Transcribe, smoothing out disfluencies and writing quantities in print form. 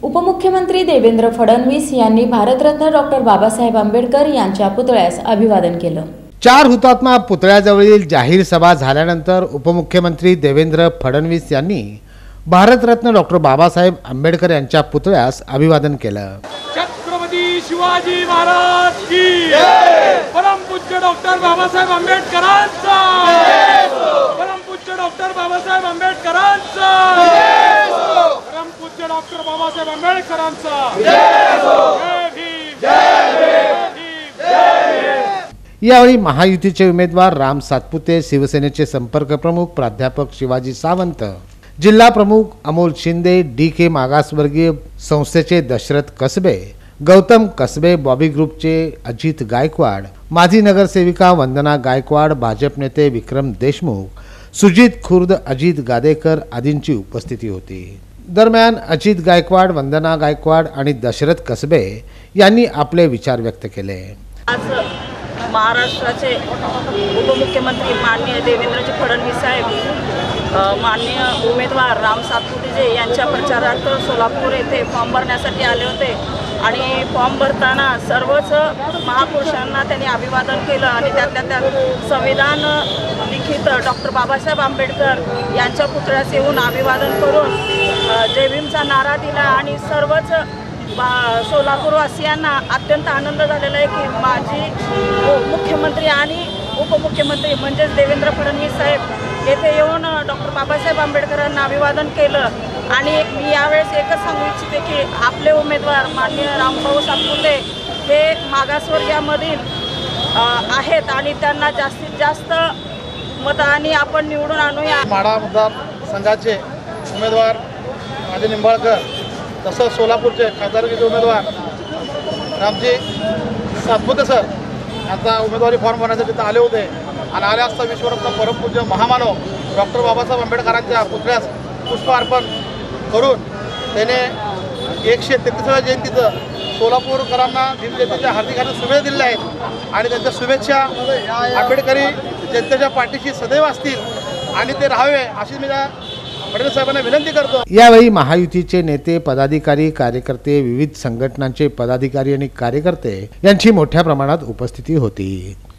उपमुख्यमंत्री देवेंद्र फडणवीस यांनी भारतरत्न डॉक्टर बाबासाहेब आंबेडकर यांच्या पुतळ्यास अभिवादन केलं। 4 हुतात्मा पुतळ्याजवळील जाहीर सभा झाल्यानंतर उपमुख्यमंत्री देवेंद्र फडणवीस यांनी भारतरत्न डॉक्टर बाबासाहेब आंबेडकर यांच्या पुतळ्यास अभिवादन केलं। छत्रपती शिवाजी महाराज की जय। परमपूज्य डॉक्टर बाबासाहेब आंबेडकरांचा जय हो। परमपूज्य डॉक्टर बाबासाहेब आंबेडकरांचा जय हो। परमपूज्य डॉक्टर बाबासाहेब आंबेडकरांचा जय हो। जय भीम जय भीम जय। यावेळी महायुतीचे उमेदवार राम सातपुते, शिवसेनेचे संपर्क प्रमुख प्राध्यापक शिवाजी सावंत, जिल्हा प्रमुख अमोल शिंदे, DK मागासवर्गीय संस्थेचे दशरथ कसबे, गौतम कसबे, बॉबी ग्रुपचे अजित गायकवाड, माजी नगरसेविका वंदना गायकवाड, भाजप नेते विक्रम देशमुख, सुजित खुर्द, अजित गादेकर आदींची उपस्थिती होती। दरम्यान अजित गायकवाड, वंदना गायकवाड आणि दशरथ कसबे यांनी आपले विचार व्यक्त केले। आज महाराष्ट्राचे उपमुख्यमंत्री माननीय देवेंद्रजी फडणवीस साहेब, माननीय उमेदवार राम सातपुते यांच्या प्रचारार्थ सोलापूर येथे फॉर्म भरण्यासाठी आले होते आणि फॉर्म भरताना सर्वच महापुरुषांना त्यांनी अभिवादन केलं आणि त्यातल्या त्यात संविधान लिखित डॉक्टर बाबासाहेब आंबेडकर यांच्या पुतळ्यास येऊन अभिवादन करून जय भीमचा नारा दिला आणि सर्वच सोलापूरवासियांना अत्यंत आनंद झालेला आहे की माजी मुख्यमंत्री आणि उपमुख्यमंत्री म्हणजेच देवेंद्र फडणवीस साहेब येथे येऊन डॉक्टर बाबासाहेब आंबेडकरांना अभिवादन केलं। आणि मी यावेळेस एकच सांगू इच्छिते की आपले उमेदवार माननीय रामभाऊ सातपुते हे मागासवर्गीयामधील आहेत आणि त्यांना जास्तीत जास्त मतांनी आपण निवडून आणूया। माढा मतदारसंघाचे उमेदवार राजे निंबाळकर, तसंच सोलापूरचे खासदारकीचे उमेदवार रामजी सातपुते सर यांचा उमेदवारी फॉर्म भरण्यासाठी तिथं आले होते आणि आले असता विश्वरत्न परमपूज्य महामानव डॉक्टर बाबासाहेब आंबेडकरांच्या पुतळ्यास पुष्प अर्पण करून त्याने 133व्या जयंतीचं सोलापूरकरांना भीमजयंतीच्या हार्दिक शुभेच्छा दिल्या आहेत आणि त्यांच्या शुभेच्छा आंबेडकरी जनतेच्या पाठीशी सदैव असतील आणि ते राहावे अशी मी फडणवीस साहेबांना विनंती करतो। यावेळी महायुतीचे नेते, पदाधिकारी, कार्यकर्ते, विविध संघटनांचे पदाधिकारी आणि कार्यकर्ते यांची मोठ्या प्रमाणात उपस्थिती होती।